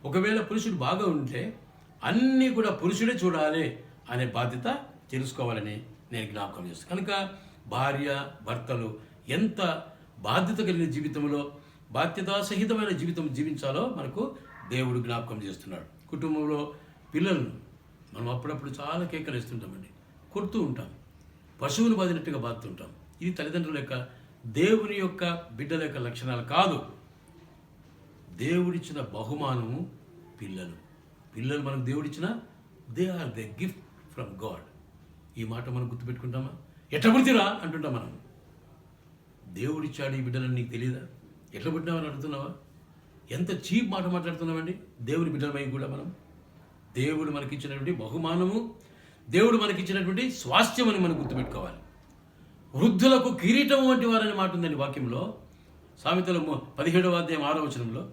ఒకవేళ పురుషుడు బాగా ఉంటే అన్నీ కూడా పురుషుడే చూడాలి అనే బాధ్యత తెలుసుకోవాలని నేను జ్ఞాపకం చేస్తాను. కనుక భార్య భర్తలు ఎంత బాధ్యత కలిగిన జీవితంలో, బాధ్యతాసహితమైన జీవితం జీవించాలో మనకు దేవుడు జ్ఞాపకం చేస్తున్నాడు. కుటుంబంలో పిల్లలను మనం అప్పుడప్పుడు చాలా కేకలు వేస్తుంటామండి, కొడుతూ ఉంటాం, పశువును బాధినట్టుగా బాధుతుంటాం. ఇది తల్లిదండ్రుల యొక్క, దేవుని యొక్క బిడ్డల యొక్క లక్షణాలు కాదు. దేవుడిచ్చిన బహుమానము పిల్లలు. పిల్లలు మనకు దేవుడిచ్చిన, they are the gift from God. ఈ మాట మనం గుర్తుపెట్టుకుంటామా? ఎట్లా పుడితిరా అంటుంటాం మనం. దేవుడిచ్చాడు ఈ బిడ్డలని నీకు తెలియదా? ఎట్లా పుట్టినామని అడుగుతున్నావా? ఎంత చీప్ మాట మాట్లాడుతున్నామండి. దేవుని బిడ్డలమై కూడా మనం, దేవుడు మనకిచ్చినటువంటి బహుమానము, దేవుడు మనకిచ్చినటువంటి స్వాస్థ్యం అని మనం గుర్తుపెట్టుకోవాలి. వృద్ధులకు కిరీటం వంటి వారనే మాట ఉందండి వాక్యంలో. సామెతలు 17వ అధ్యాయం 6వ వచనంలో,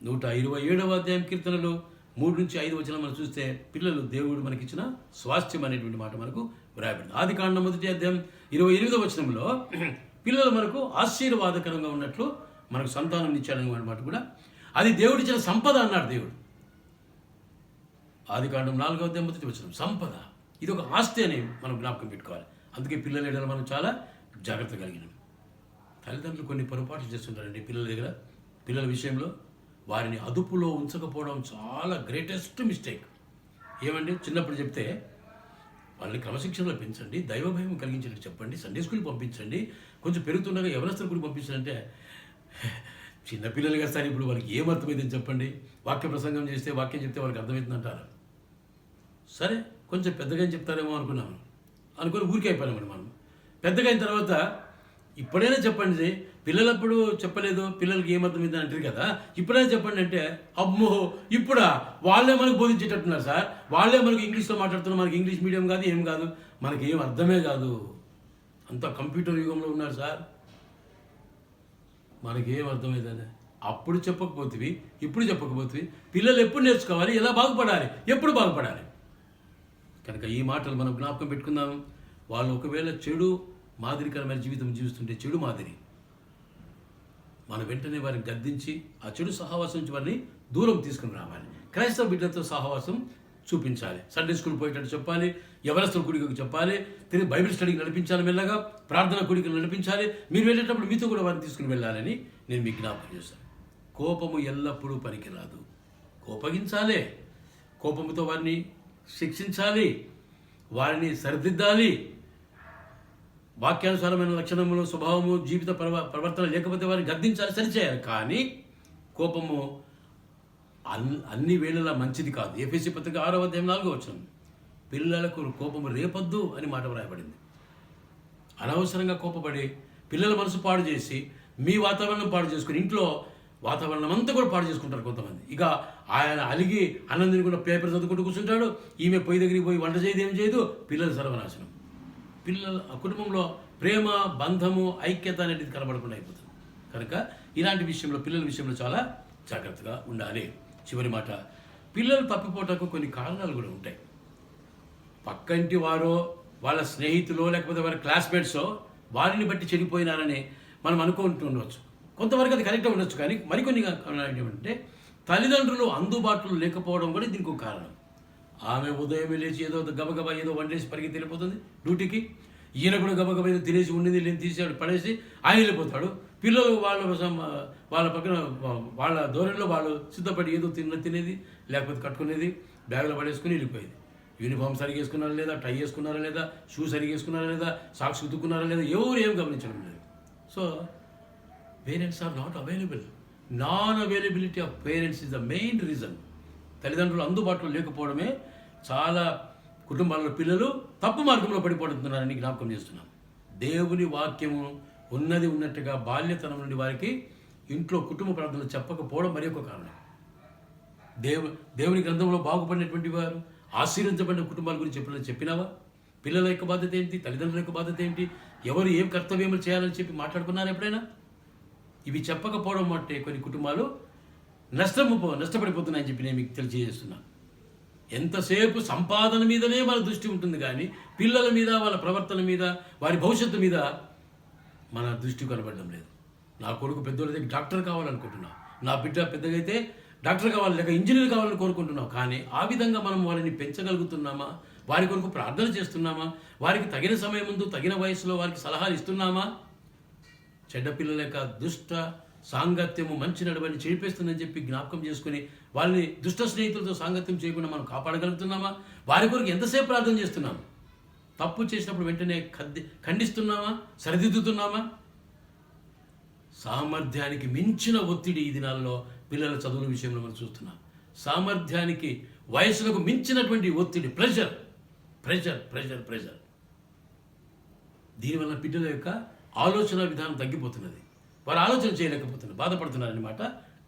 127వ అధ్యాయం కీర్తనలు 3-5 మనం చూస్తే పిల్లలు దేవుడు మనకిచ్చిన స్వాస్థ్యం అనేటువంటి మాట మనకు వ్రాయబడింది. ఆదికాండం 1వ అధ్యాయం 28వ వచనంలో పిల్లలు మనకు ఆశీర్వాదకరంగా ఉన్నట్లు మనకు సంతానం ఇచ్చాడనే మాట కూడా, అది దేవుడిచ్చిన సంపద అన్నాడు దేవుడు. ఆదికాండం 4వ అధ్యాయం 1వ వచనం, సంపద ఇది ఒక ఆస్తి అని మనం జ్ఞాపకం పెట్టుకోవాలి. అందుకే పిల్లల దగ్గర మనం చాలా జాగ్రత్త కలిగినాం. తల్లిదండ్రులు కొన్ని పొరపాట్లు చేస్తుంటారండి పిల్లల విషయంలో. వారిని అదుపులో ఉంచకపోవడం చాలా గ్రేటెస్ట్ మిస్టేక్. ఏమండి, చిన్నప్పుడు చెప్తే వాళ్ళని క్రమశిక్షణలో పెంచండి, దైవభయం కలిగించేట్టు చెప్పండి, సండే స్కూల్కి పంపించండి, కొంచెం పెరుగుతుండగా యవనస్తుల గురించి పంపించాలంటే చిన్నపిల్లలుగా సార్ ఇప్పుడు వాళ్ళకి ఏం అర్థమైందని చెప్పండి. వాక్య ప్రసంగం చేస్తే, వాక్యం చెప్తే వాళ్ళకి అర్థమవుతుంది అంటారు. సరే కొంచెం పెద్దగా చెప్తారేమో అనుకున్నాము, అనుకుని ఊరికే అయిపోయామండి మనం. పెద్దగా అయిన తర్వాత ఇప్పుడైనా చెప్పండి, పిల్లలప్పుడు చెప్పలేదు, పిల్లలకి ఏమర్థమైందని అంటారు కదా, ఇప్పుడైనా చెప్పండి అంటే, అమ్మో ఇప్పుడా వాళ్ళే మనకు బోధించేటట్టున్నారు సార్, వాళ్ళే మనకు ఇంగ్లీష్లో మాట్లాడుతున్నారు, మనకి ఇంగ్లీష్ మీడియం కాదు, ఏం కాదు, మనకి ఏం అర్థమే కాదు, అంతా కంప్యూటర్ యుగంలో ఉన్నారు సార్, మనకేం అర్థమైందని. అప్పుడు చెప్పకపోతే, ఇప్పుడు చెప్పకపోతే పిల్లలు ఎప్పుడు నేర్చుకోవాలి, ఎలా బాగుపడాలి, ఎప్పుడు బాగుపడాలి. కనుక ఈ మాటలు మనం జ్ఞాపకం పెట్టుకుందాం. వాళ్ళు ఒకవేళ చెడు మాదిరికరమైన జీవితం జీవిస్తుంటే, చెడు మాదిరి, మన వెంటనే వారిని గద్దించి ఆ చెడు సహవాసం నుంచి వారిని దూరం తీసుకుని రావాలి. క్రైస్తవ బిడ్డలతో సహవాసం చూపించాలి. సండే స్కూల్ పోయేటట్టు చెప్పాలి, యవనస్తుల కుడికి చెప్పాలి, తిరిగి బైబిల్ స్టడీకి నడిపించాలి, మెల్లగా ప్రార్థన కుడికి నడిపించాలి. మీరు వెళ్ళేటప్పుడు మీతో కూడా వారిని తీసుకుని వెళ్ళాలని నేను మీకు జ్ఞాపకం చేస్తాను. కోపము ఎల్లప్పుడూ పనికిరాదు. కోపగించాలి, కోపముతో వారిని శిక్షించాలి, వారిని సరిదిద్దాలి. వాక్యానుసారమైన లక్షణములు, స్వభావము, జీవిత ప్రవర్తన లేకపోతే వారిని గద్దించాలి, సరిచేయాలి. కానీ కోపము అన్ని వేళలా మంచిది కాదు. ఎఫెసీ పత్రిక 6వ అధ్యాయం 4వ వచనం, పిల్లలకు కోపము రేపొద్దు అని మాట వ్రాయబడింది. అనవసరంగా కోపపడి పిల్లల మనసు పాడు చేసి, మీ వాతావరణం పాడు చేసుకుని, ఇంట్లో వాతావరణం అంతా కూడా పాడు చేసుకుంటారు కొంతమంది. ఇక ఆయన అలిగి అన్నం తినకుండా పేపర్ చదువుకుంటూ కూర్చుంటాడు, ఈమె పొయ్యి దగ్గరికి పోయి వంట చేయదు, ఏం చేయదు, పిల్లలు సర్వనాశనం. ఆ కుటుంబంలో ప్రేమ, బంధము, ఐక్యత అనేది కనబడకుండా అయిపోతుంది. కనుక ఇలాంటి విషయంలో, పిల్లల విషయంలో చాలా జాగ్రత్తగా ఉండాలి. చివరి మాట, పిల్లలు తప్పిపోవటానికి కొన్ని కారణాలు కూడా ఉంటాయి. పక్కంటి వారో, వాళ్ళ స్నేహితులో, లేకపోతే వాళ్ళ క్లాస్మేట్సో వారిని బట్టి చెడిపోయినారని మనం అనుకుంటూ ఉండవచ్చు. కొంతవరకు అది కరెక్ట్గా ఉండొచ్చు. కానీ మరికొన్ని కారణాలు ఏమంటే, తల్లిదండ్రులు అందుబాటులో లేకపోవడం కూడా దీనికి ఒక కారణం. ఆమె ఉదయమే లేచి ఏదో గబగబా ఏదో వండేసి పరిగెత్తి వెళ్ళిపోతుంది డ్యూటీకి. ఈయన కూడా గబగబా ఏదో తినేసి ఉండింది లేని తీసాడు పడేసి ఆయన వెళ్ళిపోతాడు. పిల్లలు వాళ్ళ పక్కన వాళ్ళ ధోరణిలో వాళ్ళు సిద్ధపడి ఏదో తినేది, లేకపోతే కట్టుకునేది, బ్యాగ్లో పడేసుకుని వెళ్ళిపోయేది. యూనిఫామ్ సరిగా వేసుకున్నారా లేదా, టై వేసుకున్నారా లేదా, షూ సరిగా వేసుకున్నారా లేదా, సాక్స్ ఉతుక్కున్నారా లేదా, ఎవరు ఏం గమనించడం లేదు. So parents are not available. Non availability of parents is the main reason. తల్లిదండ్రులు అందుబాటులో లేకపోవడమే చాలా కుటుంబాల్లో పిల్లలు తప్పు మార్గంలో పడిపోతున్నారని జ్ఞాపకం చేస్తున్నాం. దేవుని వాక్యము ఉన్నది ఉన్నట్టుగా బాల్యతనం నుండి వారికి ఇంట్లో కుటుంబ ప్రార్థనలు చెప్పకపోవడం మరి ఒక కారణం. దేవుని గ్రంథంలో బాగుపడినటువంటి వారు, ఆశీర్వదించబడిన కుటుంబాల గురించి ఎప్పుడైనా చెప్పినావా? పిల్లల యొక్క బాధ్యత ఏంటి, తల్లిదండ్రుల యొక్క బాధ్యత ఏంటి, ఎవరు ఏం కర్తవ్యములు చేయాలని చెప్పి మాట్లాడుకున్నారు ఎప్పుడైనా? ఇవి చెప్పకపోవడం అంటే కొన్ని కుటుంబాలు నష్టపడిపోతున్నాయని చెప్పి నేను మీకు తెలియజేస్తున్నాను. ఎంతసేపు సంపాదన మీదనే వాళ్ళ దృష్టి ఉంటుంది, కానీ పిల్లల మీద, వాళ్ళ ప్రవర్తన మీద, వారి భవిష్యత్తు మీద మన దృష్టి కనబడడం లేదు. నా కొడుకు పెద్దోళ్ళకి డాక్టర్ కావాలనుకుంటున్నా, నా బిడ్డ పెద్దగా అయితే డాక్టర్ కావాలి, లేక ఇంజనీర్ కావాలని కోరుకుంటున్నాం. కానీ ఆ విధంగా మనం వారిని పెంచగలుగుతున్నామా? వారి కొరకు ప్రార్థన చేస్తున్నామా? వారికి తగిన సమయం ముందు తగిన వయసులో వారికి సలహాలు ఇస్తున్నామా? చెడ్డ పిల్లల యొక్క దుష్ట సాంగత్యము మంచి నడవని చెడిపేస్తుందని చెప్పి జ్ఞాపకం చేసుకుని వాళ్ళని దుష్ట స్నేహితులతో సాంగత్యం చేయకుండా మనం కాపాడగలుగుతున్నామా? వారి కొరకు ఎంతసేపు ప్రార్థన చేస్తున్నాము? తప్పు చేసినప్పుడు వెంటనే ఖండిస్తున్నామా? సరిదిద్దుతున్నామా? సామర్థ్యానికి మించిన ఒత్తిడి ఈ దినాల్లో పిల్లల చదువుల విషయంలో మనం చూస్తున్నాం. సామర్థ్యానికి, వయసులకు మించినటువంటి ఒత్తిడి, ప్రెషర్. దీనివల్ల పిల్లల యొక్క ఆలోచన విధానం తగ్గిపోతున్నది. వారు ఆలోచన చేయలేకపోతున్నారు, బాధపడుతున్నారన్నమాట.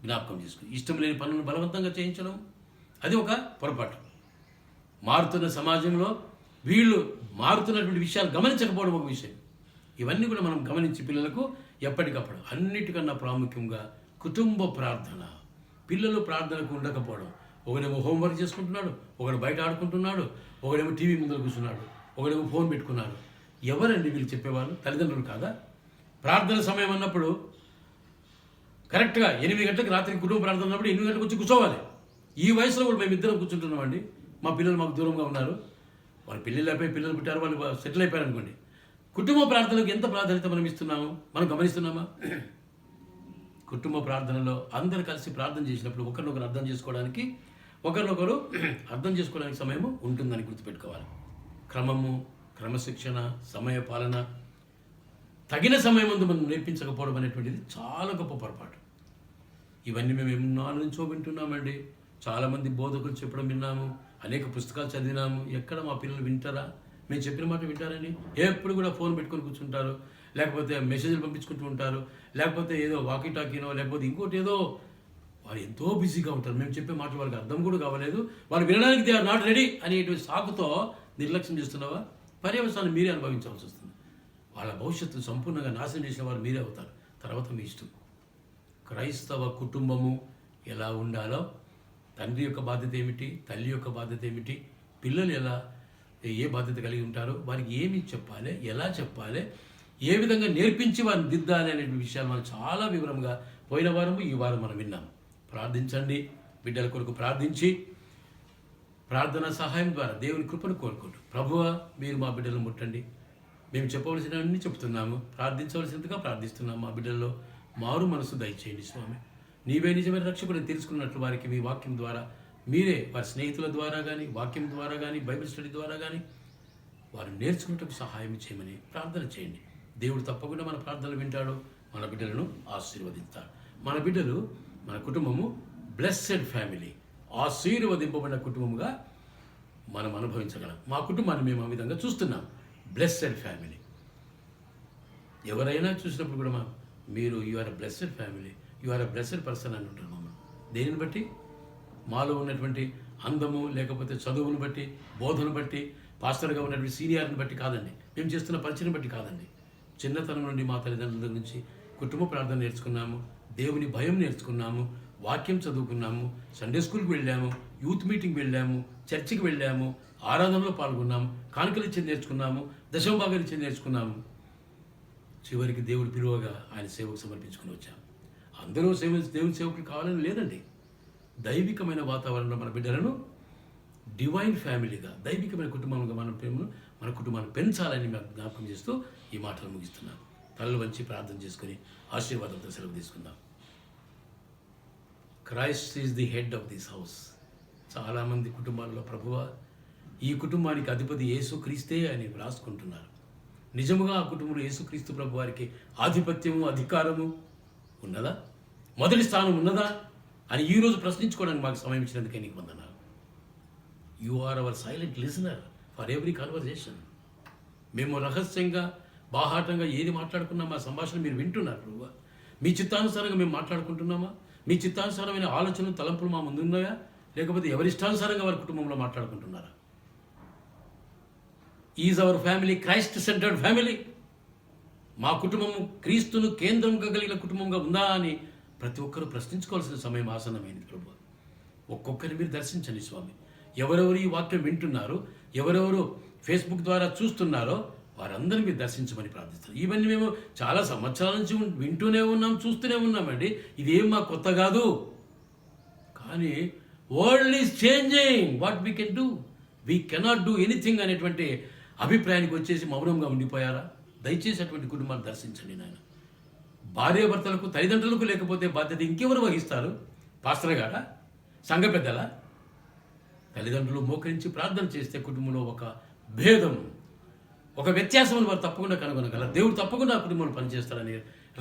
జ్ఞాపకం చేసుకుని ఇష్టం లేని పనులను బలవంతంగా చేయించడం అది ఒక పొరపాటు. మారుతున్న సమాజంలో వీళ్ళు మారుతున్నటువంటి విషయాలు గమనించకపోవడం ఒక విషయం. ఇవన్నీ కూడా మనం గమనించి పిల్లలకు ఎప్పటికప్పుడు, అన్నిటికన్నా ప్రాముఖ్యంగా కుటుంబ ప్రార్థన. పిల్లలు ప్రార్థనకు ఉండకపోవడం, ఒకడేమో హోంవర్క్ చేసుకుంటున్నాడు, ఒకడు బయట ఆడుకుంటున్నాడు, ఒకడేమో టీవీ ముందర కూర్చున్నాడు, ఒకడేమో ఫోన్ పెట్టుకున్నాడు. ఎవరండి వీళ్ళు చెప్పేవాళ్ళు? తల్లిదండ్రులు కాదా? ప్రార్థన సమయం అన్నప్పుడు కరెక్ట్గా 8 గంటలకు రాత్రికి కుటుంబ ప్రార్థన అన్నప్పుడు 8 గంటలకు వచ్చి కూర్చోవాలి. ఈ వయసులో కూడా మేము ఇద్దరం కూర్చుంటున్నామండి. మా పిల్లలు మాకు దూరంగా ఉన్నారు, వాళ్ళ పిల్లలు అయిపోయి పిల్లలు పుట్టారు, వాళ్ళు సెటిల్ అయిపోయారు అనుకోండి. కుటుంబ ప్రార్థనకు ఎంత ప్రాధాన్యత మనం ఇస్తున్నాము? మనం గమనిస్తున్నామా? కుటుంబ ప్రార్థనలో అందరు కలిసి ప్రార్థన చేసినప్పుడు ఒకరినొకరు అర్థం చేసుకోవడానికి సమయము ఉంటుందని గుర్తుపెట్టుకోవాలి. క్రమము, క్రమశిక్షణ, సమయ పాలన, తగిన సమయం ముందు మనం నేర్పించకపోవడం అనేటువంటిది చాలా గొప్ప పొరపాటు. ఇవన్నీ మేము ఎన్నో నుంచో వింటున్నామండి. చాలామంది బోధకులు చెప్పడం విన్నాము, అనేక పుస్తకాలు చదివినాము. ఎక్కడ మా పిల్లలు వింటారా? మేము చెప్పిన మాట వింటారని ఎప్పుడు కూడా ఫోన్ పెట్టుకొని కూర్చుంటారు, లేకపోతే మెసేజ్లు పంపించుకుంటూ ఉంటారు, లేకపోతే ఏదో వాకీ టాకీనో లేకపోతే ఇంకోటి ఏదో. వాళ్ళు ఎంతో బిజీగా ఉంటారు. మేము చెప్పే మాటలు వాళ్ళకి అర్థం కూడా కావలేదు, వాళ్ళు వినడానికి దే ఆర్ నాట్ రెడీ అనేటువంటి సాకుతో నిర్లక్ష్యం చేస్తున్నావా? పర్యవసానం మీరే అనుభవించాల్సి వస్తుంది. వాళ్ళ భవిష్యత్తు సంపూర్ణంగా నాశనం చేసిన వారు మీరే అవుతారు. తర్వాత మీ ఇష్టం. క్రైస్తవ కుటుంబము ఎలా ఉండాలో, తండ్రి యొక్క బాధ్యత ఏమిటి, తల్లి యొక్క బాధ్యత ఏమిటి, పిల్లలు ఏ బాధ్యత కలిగి ఉంటారో, వారికి ఏమి చెప్పాలి, ఎలా చెప్పాలి, ఏ విధంగా నేర్పించి వారిని దిద్దాలి అనే విషయాలు మనం చాలా వివరంగా పోయిన వారము ఈ వారం మనం విన్నాం. ప్రార్థించండి, బిడ్డల కొరకు ప్రార్థించి ప్రార్థనా సహాయం ద్వారా దేవుని కృపను కోరుకుంటూ, ప్రభువా మీరు మా బిడ్డలను ముట్టండి, మేము చెప్పవలసినవన్నీ చెప్తున్నాము, ప్రార్థించవలసిందిగా ప్రార్థిస్తున్నాము, మా బిడ్డల్లో మారు మనసు దయచేయండి స్వామి. నీవే నిజమైన రక్షకుడు తెలుసుకున్నట్లు వారికి మీ వాక్యం ద్వారా, మీరే వారి స్నేహితుల ద్వారా కానీ, వాక్యం ద్వారా కానీ, బైబిల్ స్టడీ ద్వారా కానీ వారు నేర్చుకున్నట్టుకు సహాయం చేయమని ప్రార్థన చేయండి. దేవుడు తప్పకుండా మన ప్రార్థనలు వింటాడు, మన బిడ్డలను ఆశీర్వదిస్తాడు. మన బిడ్డలు, మన కుటుంబము బ్లెస్సెడ్ ఫ్యామిలీ, ఆశీర్వదింపబడిన కుటుంబముగా మనం అనుభవించగలం. మా కుటుంబాన్ని మేము ఆ విధంగా చూస్తున్నాం, బ్లెస్సెడ్ ఫ్యామిలీ. ఎవరైనా చూసినప్పుడు కూడా మీరు you are a blessed family, you are a blessed person అని ఉంటారు మమ్మల్ని. దేనిని బట్టి? మాలో ఉన్నటువంటి అందము, లేకపోతే చదువును బట్టి, బోధను బట్టి, పాస్టర్గా ఉన్నటువంటి సీనియర్ని బట్టి కాదండి, మేము చేస్తున్న పరిచయం బట్టి కాదండి. చిన్నతనం నుండి మా తల్లిదండ్రుల నుంచి కుటుంబ ప్రార్థన నేర్చుకున్నాము, దేవుని భయం నేర్చుకున్నాము, వాక్యం చదువుకున్నాము, సండే స్కూల్కి వెళ్ళాము, యూత్ మీటింగ్ వెళ్ళాము, చర్చికి వెళ్ళాము, ఆరాధనలో పాల్గొన్నాము, కానుకలు ఇచ్చేది నేర్చుకున్నాము, దశమభాగాలు ఇచ్చేది నేర్చుకున్నాము. చివరికి దేవుడు పిలువగా ఆయన సేవకు సమర్పించుకుని వచ్చాము. అందరూ దేవుని సేవకులు కావాలని లేదండి. దైవికమైన వాతావరణంలో మన బిడ్డలను డివైన్ ఫ్యామిలీగా, దైవికమైన కుటుంబంగా మన కుటుంబాన్ని పెంచాలని మేము జ్ఞాపకం చేస్తూ ఈ మాటలు ముగిస్తున్నాను. తలలు వంచి ప్రార్థన చేసుకుని ఆశీర్వాదంతో సెలవు తీసుకుందాం. Christ is the head of this house. చాలామంది కుటుంబాల్లో ప్రభువా ఈ కుటుంబానికి అధిపతి యేసుక్రీస్తే అని రాసుకుంటున్నారు. నిజముగా ఆ కుటుంబంలో యేసుక్రీస్తు ప్రభు వారికి ఆధిపత్యము, అధికారము ఉన్నదా? మొదటి స్థానం ఉన్నదా అని ఈరోజు ప్రశ్నించుకోవడానికి మాకు సమయం ఇచ్చినందుకే నీకు వందనాలు. You are our silent listener for every conversation. మేము రహస్యంగా బాహాటంగా ఏది మాట్లాడుకున్నా మా సంభాషణ మీరు వింటున్నారు ప్రభువా. మీ చిత్తానుసారంగా మేము మాట్లాడుకుంటున్నామా? మీ చిత్తానుసారమైన ఆలోచనలు తలంపులు మా ముందు ఉన్నాయా? లేకపోతే ఎవరిష్టానుసారంగా వారి కుటుంబంలో మాట్లాడుకుంటున్నారా? Is our family Christ centred family? మా కుటుంబము క్రీస్తును కేంద్రంగా కలిగిన కుటుంబంగా ఉందా అని ప్రతి ఒక్కరూ ప్రశ్నించుకోవాల్సిన సమయం ఆసన్నమైంది ప్రభు. ఒక్కొక్కరిని మీరు దర్శించండి స్వామి. ఎవరెవరు ఈ వాక్యం వింటున్నారో, ఎవరెవరు ఫేస్బుక్ ద్వారా చూస్తున్నారో వారందరినీ మీరు దర్శించమని ప్రార్థిస్తాం. ఇవన్నీ మేము చాలా సంవత్సరాల నుంచి వింటూనే ఉన్నాం, చూస్తూనే ఉన్నామండి. ఇదేం మా కొత్త కాదు. కానీ world is changing, what we can do, we cannot do anything అనేటువంటి అభిప్రాయానికి వచ్చేసి మౌనంగా ఉండిపోయారా? దయచేసి అటువంటి కుటుంబాన్ని దర్శించండి నాయన. భార్యాభర్తలకు తల్లిదండ్రులకు లేకపోతే బాధ్యత ఇంకెవరు వహిస్తారు? పాస్టర్ గారా? సంఘ పెద్దలా? తల్లిదండ్రులు మోకరించి ప్రార్థన చేస్తే కుటుంబంలో ఒక భేదం, ఒక వ్యత్యాసం వారు తప్పకుండా కనుగొనగలరు. దేవుడు తప్పకుండా ఆ కుటుంబంలో పనిచేస్తాడని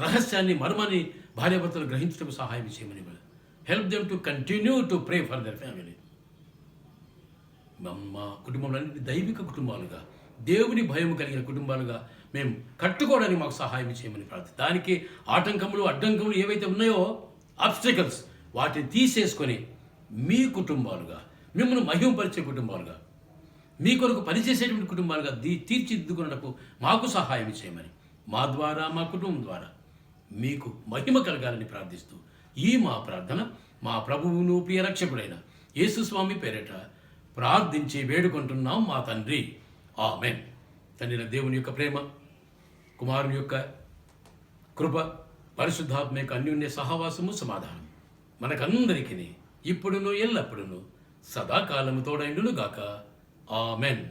రహస్యాన్ని, మర్మాన్ని భార్యాభర్తలు గ్రహించడానికి సహాయం చేయమని help them to continue to pray for their family. మా కుటుంబంలో దైవిక కుటుంబాలుగా, దేవుని భయం కలిగిన కుటుంబాలుగా మేము కట్టుకోవడానికి మాకు సహాయం చేయమని ప్రార్థన. దానికి ఆటంకములు, అడ్డంకములు ఏవైతే ఉన్నాయో, ఆబ్స్టికల్స్, వాటిని తీసేసుకొని మీ కుటుంబాలుగా, మిమ్మల్ని మహింపరిచే కుటుంబాలుగా, మీ కొరకు పనిచేసేటువంటి కుటుంబాలుగా తీర్చిదిద్దుకున్నకు మాకు సహాయం చేయమని, మా ద్వారా, మా కుటుంబం ద్వారా మీకు మహిమ కలగాలని ప్రార్థిస్తూ ఈ మా ప్రార్థన మా ప్రభువును ప్రియ రక్షకుడైన యేసుస్వామి పేరిట ప్రార్థించి వేడుకుంటున్నాం మా తండ్రి. ఆమేన్. తండ్రి దేవుని యొక్క ప్రేమ, కుమారుని యొక్క కృప, పరిశుద్ధాత్మ యొక్క అన్యోన్య సహవాసము, సమాధానం మనకందరికీ ఇప్పుడును ఎల్లప్పుడును సదాకాలము తోడైండును గాక. ఆమెన్.